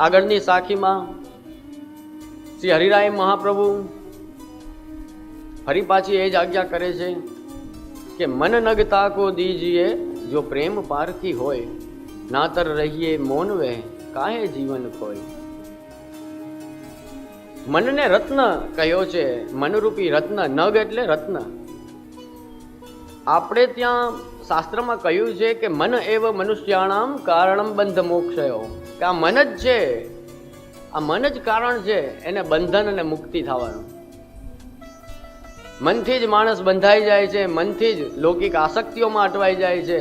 આગળની સાખીમાં શ્રી હરિરાય મહાપ્રભુ ફરી પાછી એ જ આજ્ઞા કરે છે કે મન નગતા કો દીજીએ જો પ્રેમ પારખી હોય, નાતર રહીએ મૌન વે કાહે જીવન ખોય. મનને રત્ન કહ્યો છે, મનરૂપી રત્ન. નગ એટલે રત્ન. આપણે ત્યાં શાસ્ત્રમાં કહ્યું છે કે મન એવ મનુષ્યાણામ કારણમ બંધ મોક્ષયો, કે આ મન જ છે, આ મન જ કારણ છે એને બંધન અને મુક્તિ થવાનું. મનથી જ માણસ બંધાઈ જાય છે, મનથી જ લૌકિક આસક્તિઓમાં અટવાઈ જાય છે.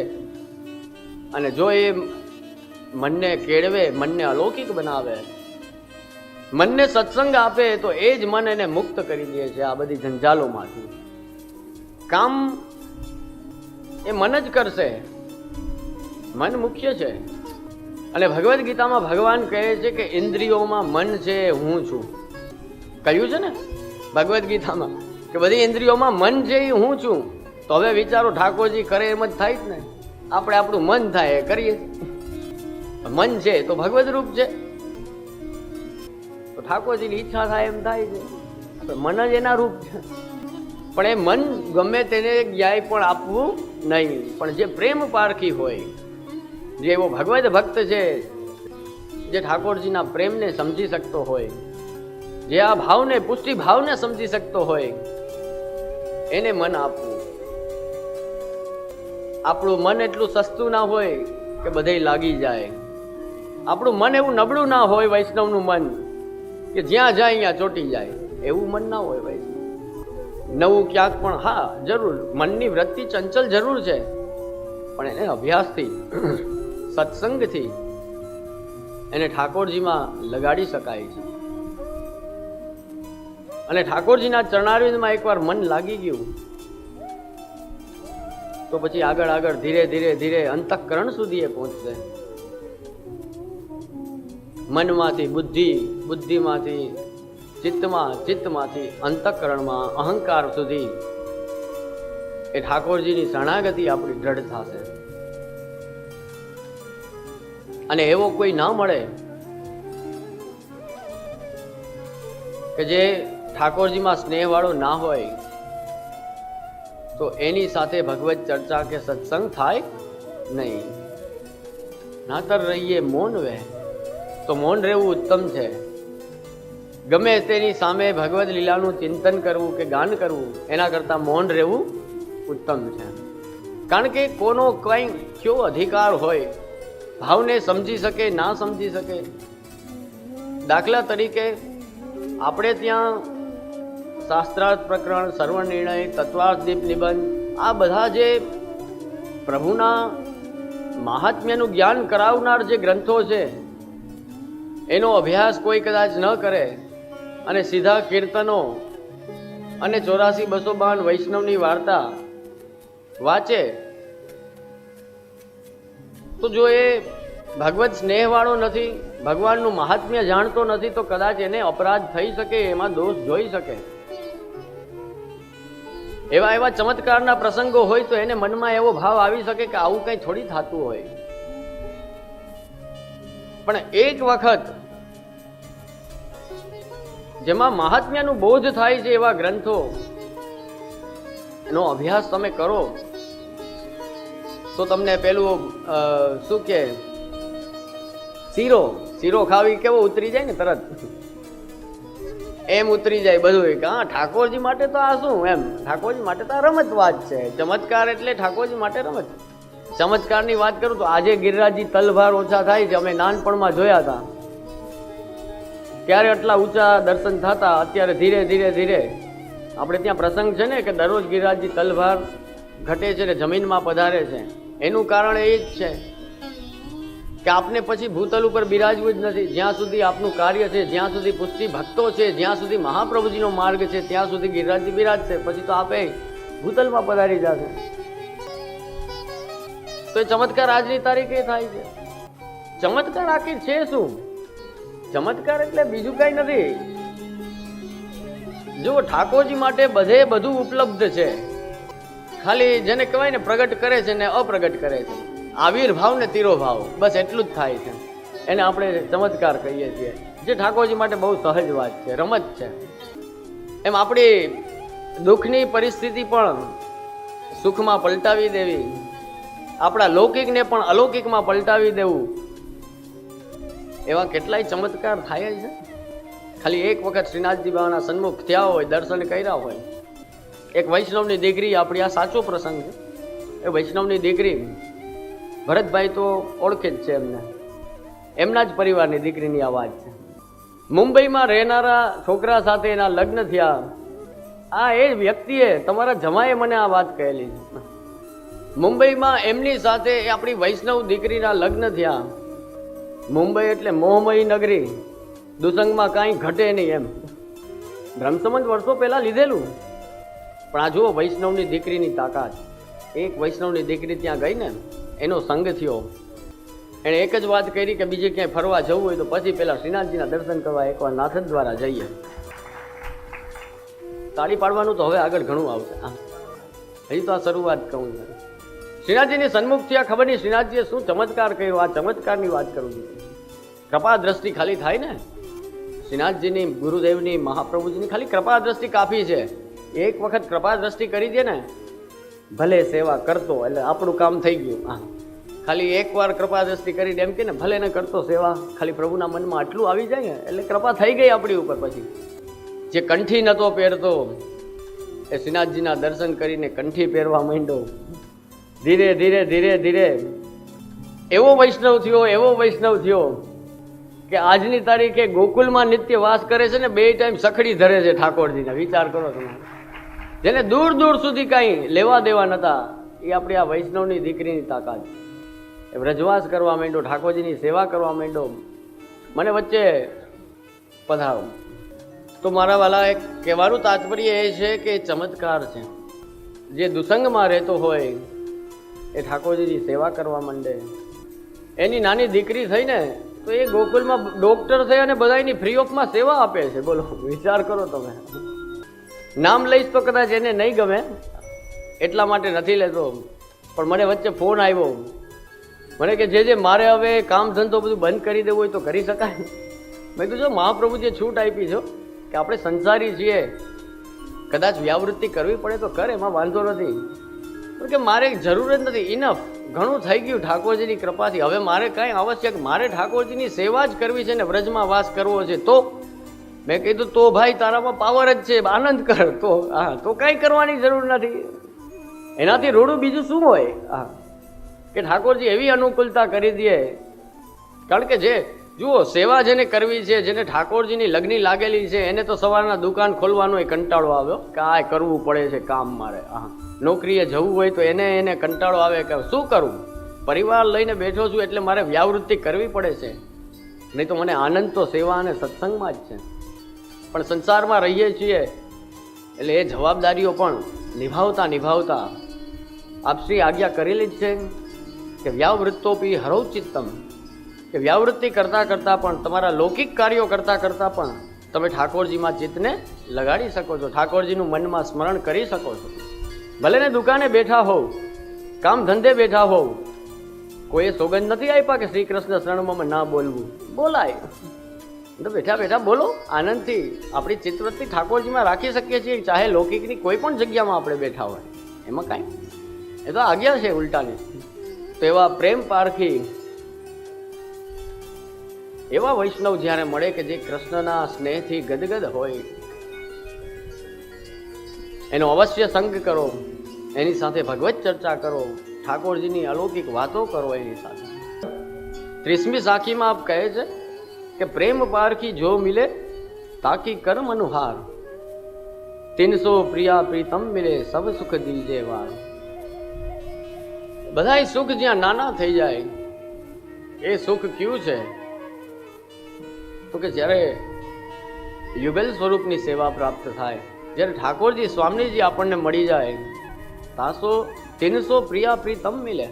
અને જો એ મનને કેળવે, મનને અલૌકિક બનાવે, મનને સત્સંગ આપે, તો એ જ મન એને મુક્ત કરી દે છે આ બધી જંજાલોમાંથી. કામ એ મન જ કરશે, મન મુખ્ય છે. અને ભગવદ્ ગીતામાં ભગવાન કહે છે કે ઇન્દ્રિયોમાં મન છે, હું છું. કહ્યું છે ને ભગવદ્ ગીતામાં કે બધી ઇન્દ્રિયોમાં મન છે એ હું છું. તો હવે વિચારો, ઠાકોરજી કરે એમ જ થાય જ ને. આપણે આપણું મન થાય એ કરીએ. મન છે તો ભગવદ રૂપ છે, તો ઠાકોરજીની ઈચ્છા થાય એમ થાય છે. મન જ એના રૂપ છે. પણ એ મન ગમે તેને જ્ઞાય પણ આપવું નહીં. પણ જે પ્રેમ પારખી હોય, જે એવો ભગવદ ભક્ત છે, જે ઠાકોરજીના પ્રેમને સમજી શકતો હોય, જે આ ભાવને, પુષ્ટિ ભાવને સમજી શકતો હોય, એને મન આપવું. આપણું મન એટલું સસ્તું ના હોય કે બધે લાગી જાય. આપણું મન એવું નબળું ના હોય, વૈષ્ણવનું મન, કે જ્યાં જાય અહીંયા ચોટી જાય, એવું મન ના હોય વૈષ્ણવ. નવું ક્યાંક પણ, હા જરૂર મનની વૃત્તિ ચંચલ જરૂર છે, પણ એને અભ્યાસથી, સત્સંગથી એને ઠાકોરજીમાં લગાડી શકાય છે. અને ઠાકોરજીના ચરણારવિંદમાં એકવાર મન લાગી ગયું તો પછી આગળ આગળ ધીરે ધીરે ધીરે અંતઃકરણ સુધી એ પહોંચશે. મનમાંથી બુદ્ધિ, બુદ્ધિમાંથી ચિત્તમાં, ચિત્તમાંથી અંતઃકરણમાં, અહંકાર સુધી એ ઠાકોરજીની શરણાગતિ આપણી દ્રઢ થશે. અને એવો કોઈ ના મળે કે જે ઠાકોરજીમાં સ્નેહ વાળો ના હોય, તો એની સાથે ભગવત ચર્ચા કે સત્સંગ થાય નહીં. નાતર રહીએ મૌન વે, તો મૌન રહેવું ઉત્તમ છે. ગમે તેની સામે ભગવદ લીલાનું ચિંતન કરવું કે ગાન કરવું, એના કરતાં મૌન રહેવું ઉત્તમ છે. કારણ કે કોનો કઈ કયો અધિકાર હોય, ભાવને સમજી શકે ના સમજી શકે. દાખલા તરીકે આપણે ત્યાં શાસ્ત્રાર્થ પ્રકરણ, સર્વ નિર્ણય, તત્વાર્થ દીપ નિબંધ, આ બધા જે પ્રભુના મહાત્મ્યનું જ્ઞાન કરાવનાર જે ગ્રંથો છે, એનો અભ્યાસ કોઈ કદાચ ન કરે અને સીધા કીર્તનો અને 84-252 વૈષ્ણવની વાર્તા વાંચે, તો જો એ ભગવત સ્નેહ વાળો નથી, ભગવાનનું મહાત્મ્ય જાણતો નથી, તો કદાચ એને અપરાધ થઈ શકે, એમાં દોષ જોઈ શકે. એવા એવા ચમત્કારના પ્રસંગો હોય તો એને મનમાં એવો ભાવ આવી શકે કે આવું કંઈ થોડી થતું હોય. પણ એક વખત જેમાં મહાત્મ્યનું બોધ થાય છે, એવા ગ્રંથો એનો અભ્યાસ તમે કરો તો તમને પેલું શું કે શીરો ખાવી કેવો ઉતરી જાય ને તરત, એમ ઉતરી જાય બધું. હા, ઠાકોરજી માટે તો આ શું, એમ ઠાકોરજી માટે તો આ રમત વાત છે. ચમત્કાર એટલે ઠાકોરજી માટે રમત. ચમત્કારની વાત કરું તો આજે ગિરિરાજજી તલભાર ઓછા થાય છે. અમે નાનપણમાં જોયા હતા ત્યારે આટલા ઊંચા દર્શન થતા. અત્યારે ધીરે ધીરે ધીરે આપણે ત્યાં પ્રસંગ છે ને કે દરરોજ ગિરિરાજજી તલભાર ઘટે છે ને જમીનમાં પધારે છે. એનું કારણ એ જ છે કે આપને પછી ભૂતલ ઉપર બિરાજવું જ નથી. જ્યાં સુધી આપનું કાર્ય છે, જ્યાં સુધી પુષ્ટિ ભક્તો છે, જ્યાં સુધી મહાપ્રભુજીનો માર્ગ છે, ત્યાં સુધી ગિરિરાજજી બિરાજશે. પછી તો આપે ભૂતલમાં પધારી જશે. તો એ ચમત્કાર આજની તારીખે થાય છે. ચમત્કાર આખી છે શું? ચમત્કાર એટલે બીજું કઈ નથી. જો ઠાકોરજી માટે બધે બધું ઉપલબ્ધ છે, ખાલી જેને કહેવાય ને પ્રગટ કરે છે ને અપ્રગટ કરે છે. આવિર્ભાવ ને તિરોભાવ, બસ એટલું જ થાય છે. એને આપણે ચમત્કાર કહીએ છીએ, જે ઠાકોરજી માટે બહુ સહજ વાત છે, રમત છે. એમ આપણી દુઃખની પરિસ્થિતિ પણ સુખમાં પલટાવી દેવી, આપણા લૌકિકને પણ અલૌકિકમાં પલટાવી દેવું, એવા કેટલાય ચમત્કાર થાય છે. ખાલી એક વખત શ્રીનાથજી બાબાના સન્મુખ થયા હોય, દર્શન કર્યા હોય. એક વૈષ્ણવની દીકરી, આપણી આ સાચો પ્રસંગ છે. એ વૈષ્ણવની દીકરી, ભરતભાઈ તો ઓળખે જ છે એમને, એમના જ પરિવારની દીકરીની આ વાત છે. મુંબઈમાં રહેનારા છોકરા સાથે એના લગ્ન થયા. આ એ વ્યક્તિએ, તમારા જમાએ મને આ વાત કહેલી છે. મુંબઈમાં એમની સાથે આપણી વૈષ્ણવ દીકરીના લગ્ન થયા. મુંબઈ એટલે મોહમયી નગરી, દુસંગમાં કાંઈ ઘટે નહીં એમ. બ્રહ્મસંબંધ વર્ષો પહેલા લીધેલું, પણ આ જુઓ વૈષ્ણવની દીકરીની તાકાત. એક વૈષ્ણવની દીકરી ત્યાં ગઈ ને, એનો સંગ થયો. એણે એક જ વાત કરી કે બીજે ક્યાંય ફરવા જવું હોય તો પછી પેલા શ્રીનાથજીના દર્શન કરવા એકવાર નાથદ દ્વારા જઈએ. તાળી પાડવાનું તો હવે આગળ ઘણું આવશે, હજી તો આ શરૂઆત કહું છું. શ્રીનાથજીની સન્મુખ થયા, ખબર નહીં શ્રીનાથજીએ શું ચમત્કાર કર્યો. આ ચમત્કારની વાત કરું છું. કૃપા દ્રષ્ટિ ખાલી થાય ને, શ્રીનાથજીની, ગુરુદેવની, મહાપ્રભુજીની ખાલી કૃપા દ્રષ્ટિ કાફી છે. એક વખત કૃપા દ્રષ્ટિ કરી દે ને, ભલે સેવા કરતો એટલે આપણું કામ થઈ ગયું. ખાલી એકવાર કૃપા દ્રષ્ટિ કરી દે, એમ કે ને ભલે ને કરતો સેવા, ખાલી પ્રભુના મનમાં આટલું આવી જાય ને એટલે કૃપા થઈ ગઈ આપણી ઉપર. પછી જે કંઠી નતો પહેરતો એ શ્રીનાથજીના દર્શન કરીને કંઠી પહેરવા માંડ્યો. ધીરે ધીરે ધીરે ધીરે એવો વૈષ્ણવ થયો, એવો વૈષ્ણવ થયો કે આજની તારીખે ગોકુલમાં નિત્ય વાસ કરે છે ને, 2 ટાઈમ સખડી ધરે છે ઠાકોરજીને. વિચાર કરો તમે, જેને દૂર દૂર સુધી કાંઈ લેવા દેવા નતા, એ આપણી આ વૈષ્ણવની દીકરીની તાકાત. એ વ્રજવાસ કરવા માંડ્યો, ઠાકોરજીની સેવા કરવા માંડ્યો. મને વચ્ચે પધારો. તો મારા વાલા એક કહેવાનું તાત્પર્ય એ છે કે ચમત્કાર છે. જે દુસંગમાં રહેતો હોય એ ઠાકોરજીની સેવા કરવા માંડે. એની નાની દીકરી થઈને તો એ ગોકુલમાં ડોક્ટર થઈ અને બધાની ફ્રી ઓફમાં સેવા આપે છે. બોલો, વિચાર કરો તમે. નામ લઈશ તો કદાચ એને નહીં ગમે, એટલા માટે નથી લેતો. પણ મને વચ્ચે ફોન આવ્યો, મને કે જે મારે હવે કામ ધંધો બધું બંધ કરી દેવું હોય તો કરી શકાય. મેં કીધું જો મહાપ્રભુજીએ છૂટ આપી છે કે આપણે સંસારી છીએ, કદાચ વ્યાવૃત્તિ કરવી પડે તો કરે, એમાં વાંધો નથી. કે મારે જરૂર જ નથી, ઇનફ, ઘણું થઈ ગયું ઠાકોરજીની કૃપાથી. હવે મારે કાંઈ આવશ્યક, મારે ઠાકોરજીની સેવા જ કરવી છે ને વ્રજમાં વાસ કરવો છે. તો મેં કીધું તો ભાઈ તારામાં પાવર જ છે, આનંદ કર. તો તો કાંઈ કરવાની જરૂર નથી. એનાથી રોડું બીજું શું હોય? કે ઠાકોરજી એવી અનુકૂળતા કરી દે. કારણ કે જે જુઓ સેવા જેને કરવી છે, જેને ઠાકોરજીની લગ્ની લાગેલી છે, એને તો સવારના દુકાન ખોલવાનો કંટાળો આવ્યો કે આ કરવું પડે છે કામ મારે. નોકરીએ જવું હોય તો એને કંટાળો આવે કે શું કરું, પરિવાર લઈને બેઠો છું એટલે મારે વ્યાવૃત્તિ કરવી પડે છે. નહીં તો મને આનંદ તો સેવા અને સત્સંગમાં જ છે. પણ સંસારમાં રહીએ છીએ એટલે એ જવાબદારીઓ પણ નિભાવતા નિભાવતા આપશ્રી આજ્ઞા કરેલી જ છે કે વ્યાવૃત્તોપી હરૌચિત્તમ, કે વ્યાવૃત્તિ કરતાં કરતાં પણ તમારા લૌકિક કાર્યો કરતાં કરતાં પણ તમે ઠાકોરજીમાં ચિત્તને લગાડી શકો છો, ઠાકોરજીનું મનમાં સ્મરણ કરી શકો છો. ભલે ને દુકાને બેઠા હોવ, કામ ધંધે બેઠા હોવ, કોઈએ સોગંદ નથી આપ્યા કે શ્રી કૃષ્ણ શરણમાં ના બોલવું, બોલાય તો બેઠા બેઠા બોલો આનંદથી. આપણી ચિત્તવૃત્તિ ઠાકોરજીમાં રાખી શકીએ છીએ, ચાહે લૌકિકની કોઈ પણ જગ્યામાં આપણે બેઠા હોય, એમાં કાંઈ, એ તો આજ્ઞા છે ઉલટાની. તો એવા પ્રેમ પારખી એવા વૈષ્ણવ જ્યારે મળે કે જે કૃષ્ણના સ્નેહથી ગદગદ હોય, એનો અવશ્ય સંગ કરો, એની સાથે ભગવત ચર્ચા કરો, ઠાકોરજીની અલૌકિક વાતો કરો એની સાથે. 30મી સાખીમાં આપ કહે છે કે પ્રેમ પારખી જો મિલે તાકી કર્મ અનુહાર, 300 પ્રિયા પ્રીતમ મિલે સબ સુખ દીજે વાર. બધાય સુખ જ્યાં નાના થઈ જાય, એ સુખ ક્યું છે? તો કે જ્યારે યુગલ સ્વરૂપની સેવા પ્રાપ્ત થાય, જ્યારે ઠાકોરજી સ્વામીજી આપણને મળી જાય, 300 પ્રિયા પ્રીતમ મિલે.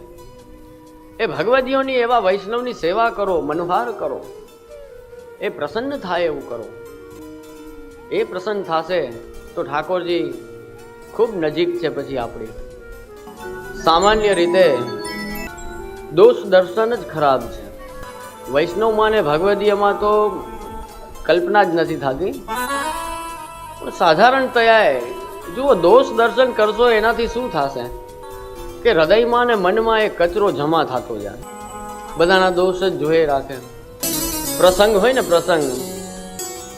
એ ભગવદીઓની એવા વૈષ્ણવની સેવા કરો, મનોહાર કરો, એ પ્રસન્ન થાય એવું કરો. એ પ્રસન્ન થશે તો ઠાકોરજી ખૂબ નજીક છે. પછી આપણી સામાન્ય રીતે દોષ દર્શન જ ખરાબ છે. વૈષ્ણવમાં ને ભગવદીયમાં તો કલ્પના જ નથી થતી. પણ સાધારણતયાએ જુઓ, દોષ દર્શન કરશો એનાથી શું થશે કે હૃદયમાં ને મનમાં એ કચરો જમા થતો જાય. બધાના દોષ જ જોઈ રાખે. પ્રસંગ હોય ને પ્રસંગ,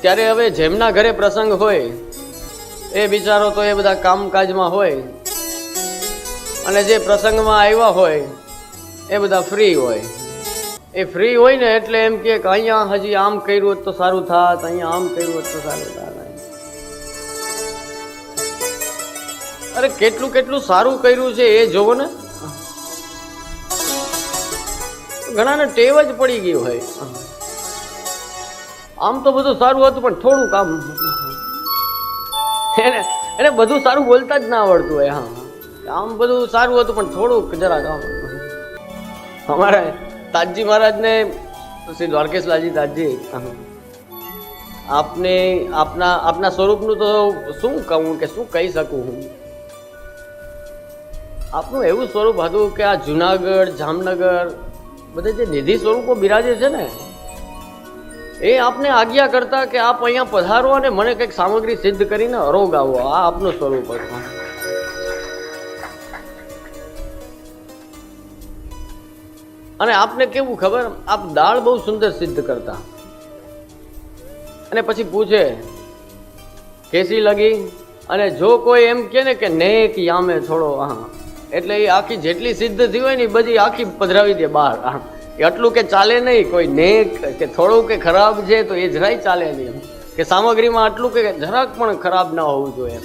ત્યારે હવે જેમના ઘરે પ્રસંગ હોય એ બિચારો તો એ બધા કામકાજમાં હોય, અને જે પ્રસંગમાં આવ્યા હોય એ બધા ફ્રી હોય. એ ફ્રી હોય ને એટલે એમ કે અહીંયા હજી આમ કર્યું હોત તો સારું થાત, અહીંયા આમ કર્યું હોત તો સારું થાત. અરે કેટલું કેટલું સારું કર્યું છે એ જોવો ને. ઘણાને ટેવ જ પડી ગયું હોય, આમ તો બધું સારું હતું પણ થોડુંક આમ એને બધું સારું બોલતા જ ના આવડતું હોય. હા, આમ બધું સારું હતું પણ થોડુંક જરાક આમ. અમારા તાજજી મહારાજ ને શ્રી દ્વારકેશલાલજી તાજજી, આપને આપના સ્વરૂપનું તો શું કહું કે શું કહી શકું હું. આપનું એવું સ્વરૂપ હતું કે આ જુનાગઢ, જામનગર બધે જે નિધિ સ્વરૂપો બિરાજે છે ને, એ આપને આજ્ઞા કરતા કે આપ અહીંયા પધારો અને મને કંઈક સામગ્રી સિદ્ધ કરીને અરોગ આવો. આ આપનું સ્વરૂપ હતું. અને આપને કેવું ખબર, આપ દાળ બહુ સુંદર સિદ્ધ કરતા, અને પછી પૂછે કેસી લગી, અને જો કોઈ એમ કે ને કે નેક યામે થોડો, હા, એટલે એ આખી જેટલી સિદ્ધ થઈ હોય ને એ બધી આખી પધરાવી દે બહાર. એટલું કે ચાલે નહીં, કોઈ નેક કે થોડું કે ખરાબ છે તો એ જરાય ચાલે નહીં, કે સામગ્રીમાં આટલું કે જરાક પણ ખરાબ ના હોવું જોઈએ.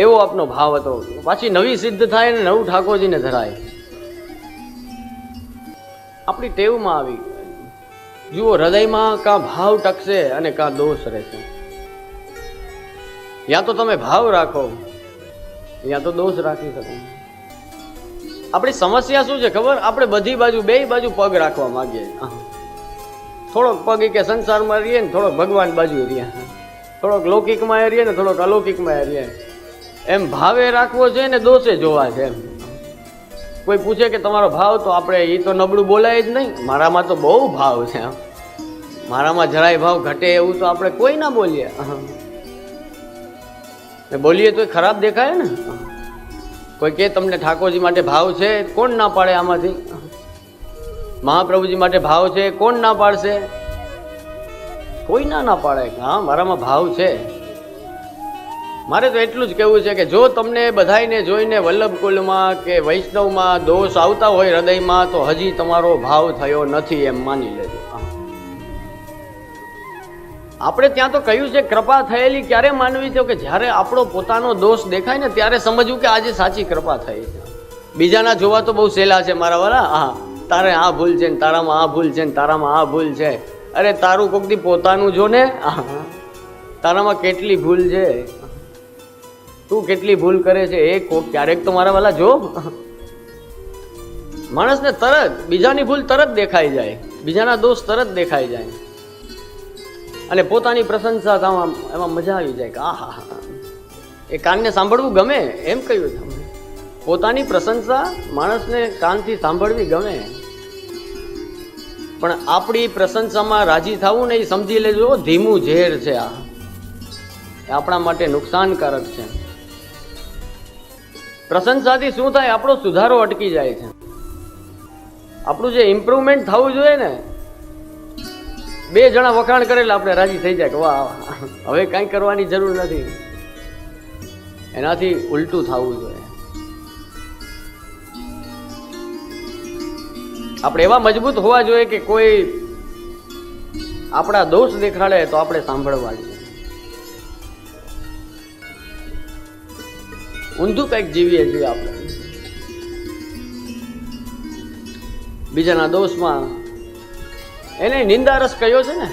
એવો આપનો ભાવ હતો. પાછી નવી સિદ્ધ થાય ને નવું ઠાકોરજીને ધરાય. આપણી ટેવમાં આવી. જુઓ, હૃદયમાં કાં ભાવ ટકશે અને કાં દોષ રહેશે. યા તો તમે ભાવ રાખો, યા તો દોષ રાખી શકો. આપણી સમસ્યા શું છે ખબર, આપણે બધી બાજુ બે બાજુ પગ રાખવા માંગીએ. થોડોક પગ કે સંસારમાં રહીએ ને થોડોક ભગવાન બાજુ રહીએ, થોડોક લૌકિકમાં રહીએ ને થોડોક અલૌકિકમાં રહીએ. એમ ભાવે રાખવો છે ને દોષે જોવા છે. એમ કોઈ પૂછે કે તમારો ભાવ, તો આપણે એ તો નબળું બોલાય જ નહીં. મારામાં તો બહુ ભાવ છે, મારામાં જરાય ભાવ ઘટે એવું તો આપણે કોઈ ના બોલીએ. બોલીએ તો ખરાબ દેખાય ને. કોઈ કે તમને ઠાકોરજી માટે ભાવ છે, કોણ ના પાડે આમાંથી? મહાપ્રભુજી માટે ભાવ છે, કોણ ના પાડશે? કોઈ ના પાડે. હા, મારામાં ભાવ છે. મારે તો એટલું જ કહેવું છે કે જો તમને બધાઈને જોઈને વલ્લભકુલમાં કે વૈષ્ણવમાં દોષ આવતા હોય હૃદયમાં, તો હજી તમારો ભાવ થયો નથી એમ માની લેજો. આપણે ત્યાં તો કહ્યું છે કૃપા થયેલી ક્યારે માનવી છે કે જ્યારે આપણો પોતાનો દોષ દેખાય ને ત્યારે સમજવું કે આજે સાચી કૃપા થઈ છે. બીજાના જોવા તો બહુ સહેલા છે મારા વાળા. હા, તારે આ ભૂલ છે ને તારામાં આ ભૂલ છે ને તારામાં આ ભૂલ છે. અરે તારું કોક દી પોતાનું જો ને, તારામાં કેટલી ભૂલ છે, તું કેટલી ભૂલ કરે છે એ ક્યારેક તો મારા વાલા જો. માણસને તરત બીજાની ભૂલ તરત દેખાઈ જાય, બીજાના દોષ તરત દેખાઈ જાય, અને પોતાની પ્રશંસા થવામાં એમાં મજા આવી જાય કે આહા, એ કાનને સાંભળવું ગમે. એમ કહ્યું તમને, પોતાની પ્રશંસા માણસને કાનથી સાંભળવી ગમે. પણ આપણી પ્રશંસામાં રાજી થવું ને, એ સમજી લેજો ધીમું ઝેર છે. આ આપણા માટે નુકસાનકારક છે. પ્રશંસાથી શું થાય, આપણો સુધારો અટકી જાય છે. આપણું જે ઇમ્પ્રુવમેન્ટ થવું જોઈએ ને, બે જણા વખાણ કરેલા આપણે રાજી થઈ જાય કે વાહ, હવે કાંઈ કરવાની જરૂર નથી. એનાથી ઉલટું થવું જોઈએ. આપણે એવા મજબૂત હોવા જોઈએ કે કોઈ આપણા દોષ દેખાડે તો આપણે સાંભળવા જોઈએ. ઊંધું કંઈક જીવીએ છીએ આપણે બીજાના દોષમાં. એને નિંદા રસ કયો છે ને,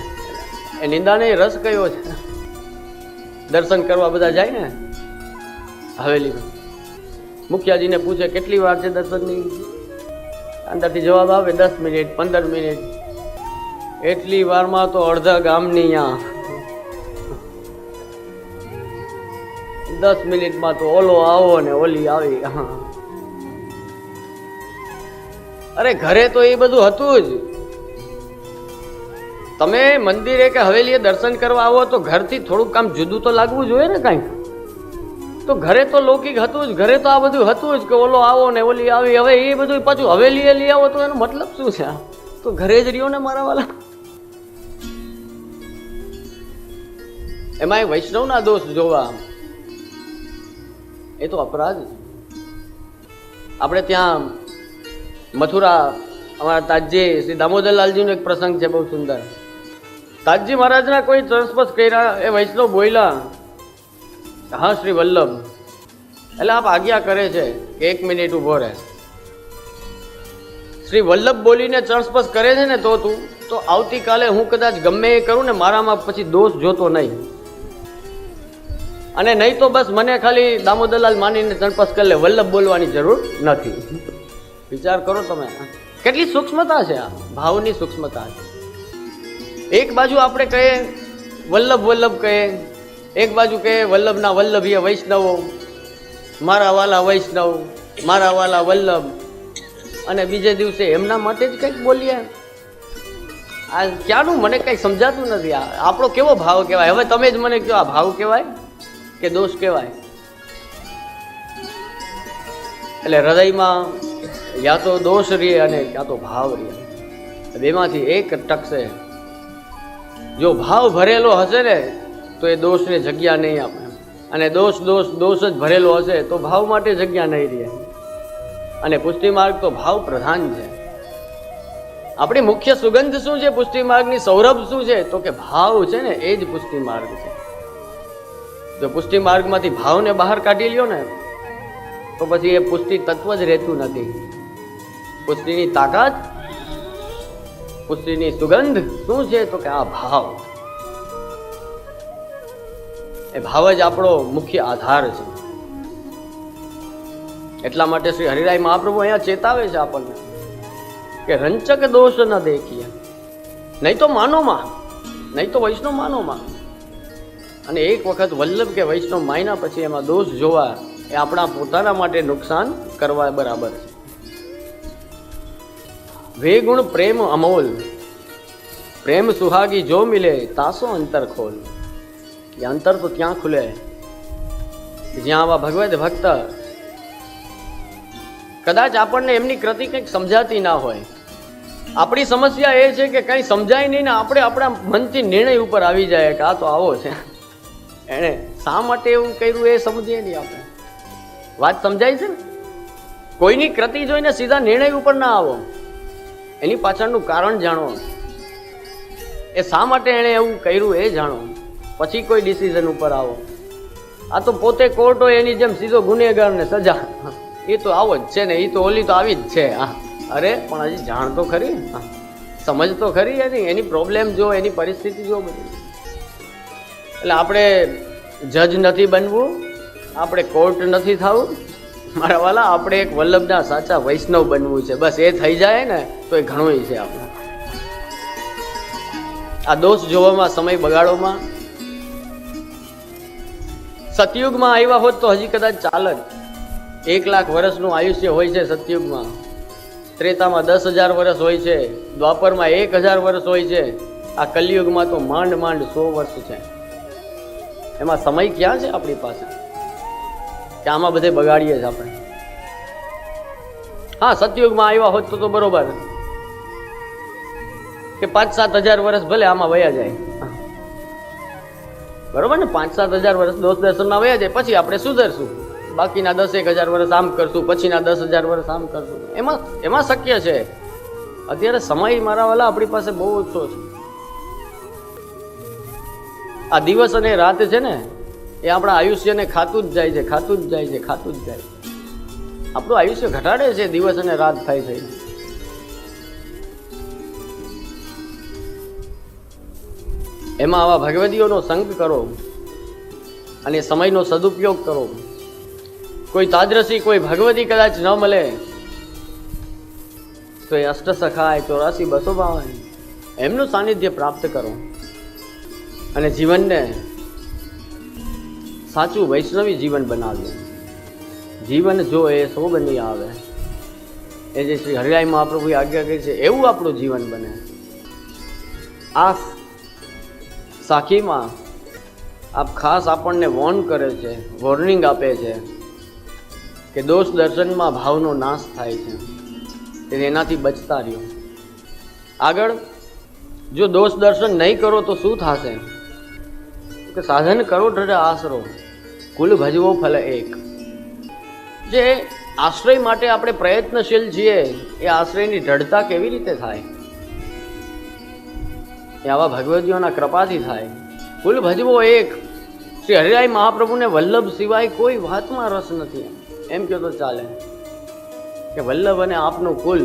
એ નિંદાને રસ કયો છે. દર્શન કરવા બધા જાય ને હવેલીમાં, મુખિયાજીને પૂછે કેટલી વાર છે દર્શનની, અંદરથી જવાબ આવે 10 મિનિટ 15 મિનિટ. એટલી વારમાં તો અડધા ગામની અહીંયા 10 મિનિટમાં તો ઓલો આવો ને ઓલી આવી. અરે ઘરે તો એ બધું હતું જ. તમે મંદિરે કે હવેલીએ દર્શન કરવા આવો તો ઘરથી થોડુંક કામ જુદું તો લાગવું જોઈએ ને કાંઈક. તો ઘરે તો લૌકિક હતું જ, ઘરે તો આ બધું હતું જ કે ઓલો આવો ને ઓલી આવી. હવે એ બધું પાછું હવેલીએ લઈ આવો તો એનો મતલબ શું છે? તો ઘરે જ રહ્યો ને મારા વાલા. એમાં વૈષ્ણવના દોષ જોવા એ તો અપરાધ છે. આપણે ત્યાં મથુરા અમારા તાજજી શ્રી દામોદરલાલજીનો એક પ્રસંગ છે બહુ સુંદર. તાજજી મહારાજના કોઈ તરસ્પસ કર્યા, એ વૈષ્ણવ બોલ્યા, હા શ્રી વલ્લભ, એટલે આપ આજ્ઞા કરે છે કે 1 મિનિટ ઉભો રહે. શ્રી વલ્લભ બોલીને ચરસ્પસ કરે છે ને તો તું તો આવતીકાલે હું કદાચ ગમે એ કરું ને મારામાં પછી દોષ જોતો નહીં, અને નહીં તો બસ મને ખાલી દામોદરલાલ માનીને ચરસ્પસ કરી લે, વલ્લભ બોલવાની જરૂર નથી. વિચાર કરો તમે, કેટલી સૂક્ષ્મતા છે આ ભાવની સૂક્ષ્મતા છે. એક બાજુ આપણે કહીએ વલ્લભ વલ્લભ કહીએ, એક બાજુ કહે વલ્લભના વલ્લભીય વૈષ્ણવો, મારા વાલા વૈષ્ણવ, મારા વાલા વલ્લભ, અને બીજે દિવસે એમના માટે જ કંઈક બોલીએ. આ ક્યાંનું મને કંઈક સમજાતું નથી. આ આપણો કેવો ભાવ કહેવાય? હવે તમે જ મને કહો, આ ભાવ કહેવાય કે દોષ કહેવાય? એટલે હૃદયમાં યા તો દોષ રહે અને યા તો ભાવ રહે, બેમાંથી એક ટકશે. જો ભાવ ભરેલો હશે ને તો એ દોષને જગ્યા નહીં આપે, અને દોષ દોષ દોષ જ ભરેલો હશે તો ભાવ માટે જગ્યા નહીં રહે. અને પુષ્ટિ માર્ગ તો ભાવ પ્રધાન છે. આપણી મુખ્ય સુગંધ શું છે? પુષ્ટિ માર્ગની સૌરભ શું છે? તો કે ભાવ છે ને, એ જ પુષ્ટિ માર્ગ છે. જો પુષ્ટિ માર્ગમાંથી ભાવને બહાર કાઢી લ્યો ને તો પછી એ પુષ્ટિ તત્વ જ રહેતું નથી. પુષ્ટિની તાકાત, પુષ્ટિની સુગંધ શું છે? તો કે આ ભાવ. એ ભાવ જ આપણો મુખ્ય આધાર છે. એટલા માટે શ્રી હરિરાય મહાપ્રભુ અહીંયા ચેતાવે છે આપણને કે રંચક દોષ ન દેખીએ, નહીં તો માનોમાં, નહીં તો વૈષ્ણવ માનોમાં. અને એક વખત વલ્લભ કે વૈષ્ણવ માયના પછી એમાં દોષ જોવા એ આપણા પોતાના માટે નુકસાન કરવા બરાબર છે. વે ગુણ પ્રેમ અમોલ, પ્રેમ સુહાગી જો મિલે તાસો અંતર ખોલ. એ અંતર તો ત્યાં ખુલે જ્યાં આવા ભગવદ ભક્ત, કદાચ આપણને એમની કૃતિ કંઈક સમજાતી ના હોય. આપણી સમસ્યા એ છે કે કંઈ સમજાય નહીં ને આપણે આપણા મનથી નિર્ણય ઉપર આવી જાય કે આ તો આવો છે, એણે શા માટે એવું કર્યું એ સમજીએ નહીં આપણે. વાત સમજાય છે ને? કોઈની કૃતિ જોઈને સીધા નિર્ણય ઉપર ના આવો, એની પાછળનું કારણ જાણો, એ શા માટે એણે એવું કર્યું એ જાણો, પછી કોઈ ડિસિઝન ઉપર આવો. આ તો પોતે કોર્ટ હોય એની જેમ સીધો ગુનેગારને સજા, એ તો આવો જ છે ને, એ તો ઓલી તો આવી જ છે. અરે પણ હજી જાણ તો ખરી, સમજ તો ખરી એની પ્રોબ્લેમ જો, એની પરિસ્થિતિ જો બધી. એટલે આપણે જજ નથી બનવું, આપણે કોર્ટ નથી થવું મારા વાલા, આપણે એક વલ્લભના સાચા વૈષ્ણવ બનવું છે. બસ એ થઈ જાય ને તો એ ઘણું છે. આપણે આ દોષ જોવામાં, સમય બગાડોમાં, સતયુગમાં આવ્યા હોત તો હજી કદાચ ચાલે. 1 લાખ વર્ષનું આયુષ્ય હોય છે સતયુગમાં, ત્રેતામાં 10,000 વર્ષ હોય છે, દ્વાપરમાં 1,000 વર્ષ હોય છે, આ કલિયુગમાં તો માંડ માંડ 100 વર્ષ છે. એમાં સમય ક્યાં છે આપણી પાસે કે આમાં બધે બગાડીએ જ આપણે? હા, સતયુગમાં આવ્યા હોત તો બરોબર કે 5-7 હજાર વર્ષ ભલે આમાં વયા જાય, બરોબર ને? 5-7 હજાર વર્ષ દોષ દર્શનમાં વયા જાય, પછી આપણે સુધરશું. બાકીના 10-1 હજાર વર્ષ આમ કરશું, પછીના 10,000 વર્ષ આમ કરશું. એમાં શક્ય છે. અત્યારે સમય મારા વાલા આપણી પાસે બહુ ઓછો છે. આ દિવસ અને રાત છે ને એ આપણા આયુષ્યને ખાતું જ જાય છે, ખાતું જ જાય છે, ખાતું જ જાય છે. આપણું આયુષ્ય ઘટાડે છે, દિવસ અને રાત થાય છે. એમાં આવા ભગવદીઓનો સંગ કરો અને સમયનો સદુપયોગ કરો. કોઈ તાદ્રસી, કોઈ ભગવદી કદાચ ન મળે તો એ અષ્ટસખાય 84-252 એમનું સાનિધ્ય પ્રાપ્ત કરો અને જીવનને સાચું વૈષ્ણવી જીવન બનાવ્યું. જીવન જો એ સો બની આવે, એ જે શ્રી હરિરાય મહાપ્રભુએ આજ્ઞા કરી છે એવું આપણું જીવન બને. આ સાખીમાં આપ ખાસ આપણને વોર્ન કરે છે, વોર્નિંગ આપે છે કે દોષ દર્શનમાં ભાવનો નાશ થાય છે, એટલે એનાથી બચતા રહ્યો. આગળ જો દોષ દર્શન નહીં કરો તો શું થશે કે સાધન કરો દ્રઢ આશરો, કુલ ભજવો ફલ એક. જે આશ્રય માટે આપણે પ્રયત્નશીલ છીએ એ આશ્રયની દ્રઢતા કેવી રીતે થાય? એ આવા ભગવદીઓના કૃપાથી થાય. કુલ ભજવો એક. શ્રી હરિરાય મહાપ્રભુને વલ્લભ સિવાય કોઈ વાતમાં રસ નથી, એમ કહો તો ચાલે કે વલ્લભ અને આપનું કુલ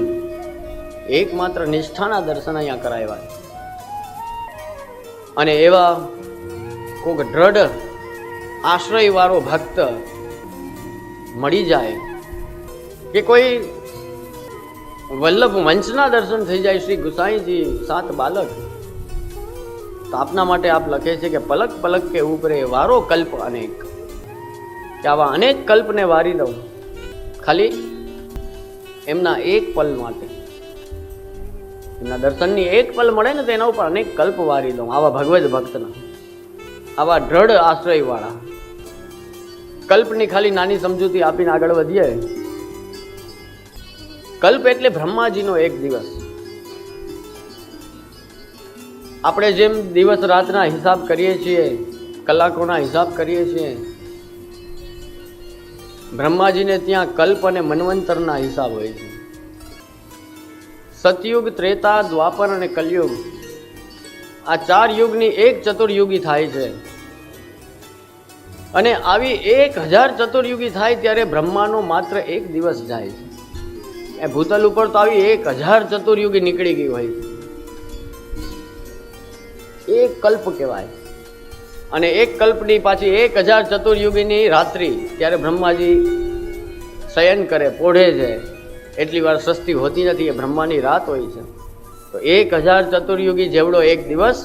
એકમાત્ર નિષ્ઠાના દર્શન અહીંયા કરાવ્યા. અને એવા કોઈક દ્રઢ આશ્રય વાળો ભક્ત મળી જાય કે કોઈ વલ્લભ વંશના દર્શન થઈ જાય, શ્રી ગુસાઈજી 7 બાલક, તો આપના માટે આપ લખે છે કે પલક પલક કે ઉપરે વારો કલ્પ અનેક, કે આવા અનેક કલ્પને વારી દઉં ખાલી એમના એક પલ માટે. એમના દર્શનની એક પલ મળે ને તો એના ઉપર અનેક કલ્પ વારી દઉં. આવા ભગવદ ભક્તના, આવા દ્રઢ આશ્રય વાળા. કલ્પની ખાલી નાની સમજૂતી આપીને આગળ વધીએ. કલ્પ એટલે બ્રહ્માજીનો એક દિવસ. આપણે જેમ દિવસ રાતના હિસાબ કરીએ છીએ, કલાકોના હિસાબ કરીએ છીએ, બ્રહ્માજીને ત્યાં કલ્પ અને મન્વંતરના હિસાબ હોય છે. સતયુગ, ત્રેતા, દ્વાપર અને કલયુગ, આ 4 યુગની એક ચતુર્યુગી થાય છે. અને આવી 1000 ચતુર્યુગી થાય ત્યારે બ્રહ્માનો માત્ર એક દિવસ જાય છે. એ ભૂતલ ઉપર તો આવી 1000 ચતુર્યુગી નીકળી ગઈ હોય છે. એક કલ્પ કહેવાય. અને એક કલ્પની પાછી 1000 ચતુર્યુગીની રાત્રિ, ત્યારે બ્રહ્માજી શયન કરે, પોઢે છે. એટલી વાર સસ્તી હોતી નથી, એ બ્રહ્માની રાત હોય છે. તો 1000 ચતુર્યુગી જેવડો એક દિવસ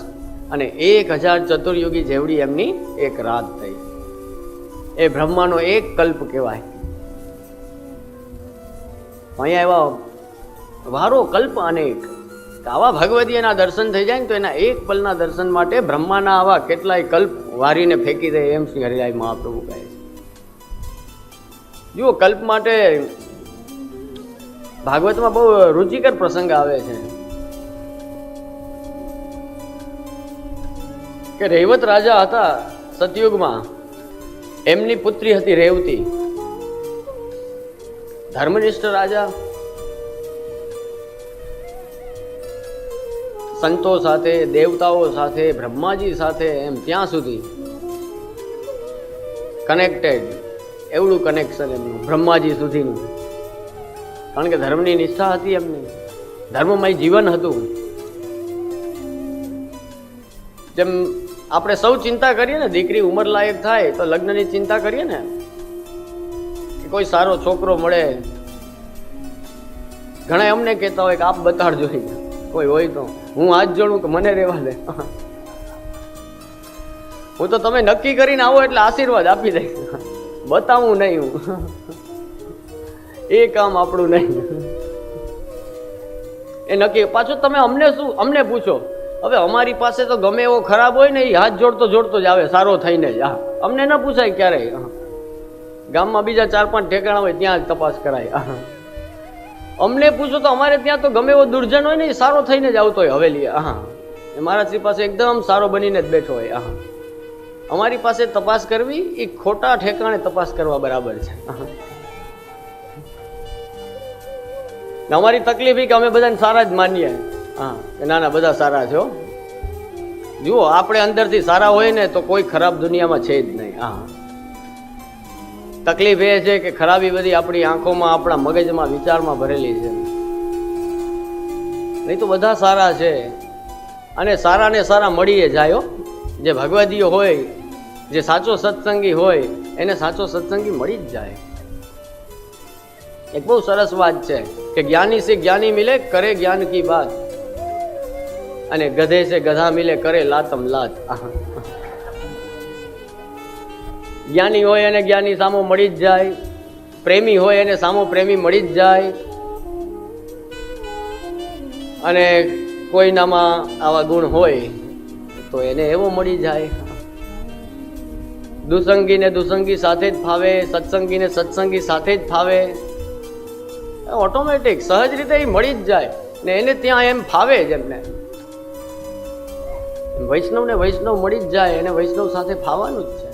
અને 1000 ચતુર્યુગી જેવડી એમની એક રાત થઈ. એ બ્રહ્માનો એક કલ્પ કહેવાય. અહીંયા એવા વારો કલ્પ અનેક. આવા ભગવદીના દર્શન થઈ જાય ને તો એના એક પલના દર્શન માટે બ્રહ્માના આવા કેટલાય કલ્પ વારીને ફેંકી દે, એમ શ્રી હરિરાય મહાપ્રભુ કહે છે. જુઓ, કલ્પ માટે ભાગવતમાં બહુ રુચિકર પ્રસંગ આવે છે કે રૈવત રાજા હતા સતયુગમાં. એમની પુત્રી હતી રેવતી, ધર્મનિષ્ઠ રાજા. સંતો સાથે, દેવતાઓ સાથે, બ્રહ્માજી સાથે, એમ ત્યાં સુધી કનેક્ટેડ, એવડું કનેક્શન એમનું બ્રહ્માજી સુધીનું. કારણ કે ધર્મની નિષ્ઠા હતી એમની, ધર્મમય જીવન હતું. જેમ આપણે સૌ ચિંતા કરીએ ને, દીકરી ઉંમર લાયક થાય તો લગ્નની ચિંતા કરીએ ને, કે કોઈ સારો છોકરો મળે. ઘણા અમને કહેતા હોય કે આપ બતાડજો, કોઈ હોય તો હું હાથ જોડું કે મને રહેવા દે. હું તો તમે નક્કી કરીને આવો એટલે આશીર્વાદ આપી દઈશ, બતાવું નહીં હું. એ કામ આપણું નહીં. એ નક્કી. પાછું તમે અમને શું, અમને પૂછો. હવે અમારી પાસે તો ગમે એવો ખરાબ હોય ને, એ હાથ જોડતો જોડતો જ આવે, સારો થઈને જ. અમને ન પૂછાય ક્યારેય. ગામમાં બીજા 4-5 ઠેકાણા હોય ત્યાં જ તપાસ કરાય. અમને પૂછો તો અમારે ત્યાં તો ગમે એવો દુર્જન હોય ને, એ સારો થઈને જ આવતો હોય હવેલી. મારા શ્રી પાસે એકદમ સારો બનીને જ બેઠો હોય. અમારી પાસે તપાસ કરવી એ ખોટા ઠેકાણે તપાસ કરવા બરાબર છે. અમારી તકલીફ એ કે અમે બધાને સારા જ માનીએ. ના ના, બધા સારા છો. જુઓ, આપણે અંદરથી સારા હોય ને તો કોઈ ખરાબ દુનિયામાં છે જ નહીં. તકલીફ એ છે કે ખરાબી બધી આપણી આંખોમાં, આપણા મગજમાં, વિચારમાં ભરેલી છે. નહીં તો બધા સારા છે. અને સારા ને સારા મળીએ જાય. જે ભગવદીય હોય, જે સાચો સત્સંગી હોય, એને સાચો સત્સંગી મળી જ જાય. એક બહુ સરસ વાત છે કે જ્ઞાની સે જ્ઞાની મિલે, કરે જ્ઞાન કી બાત, અને ગધે સે ગધા મિલે, કરે લાતમ લાત. જ્ઞાની હોય અને જ્ઞાની સામો મળી જ જાય, પ્રેમી હોય અને સામો પ્રેમી મળી જ જાય. અને કોઈનામાં આવા ગુણ હોય તો એને એવો મળી જાય. દુસંગીને દુસંગી સાથે જ ફાવે, સત્સંગીને સત્સંગી સાથે જ ફાવે. ઓટોમેટિક સહજ રીતે એ મળી જ જાય ને એને ત્યાં એમ ફાવે જ. એમને વૈષ્ણવને વૈષ્ણવ મળી જ જાય, એને વૈષ્ણવ સાથે ફાવાનું જ છે.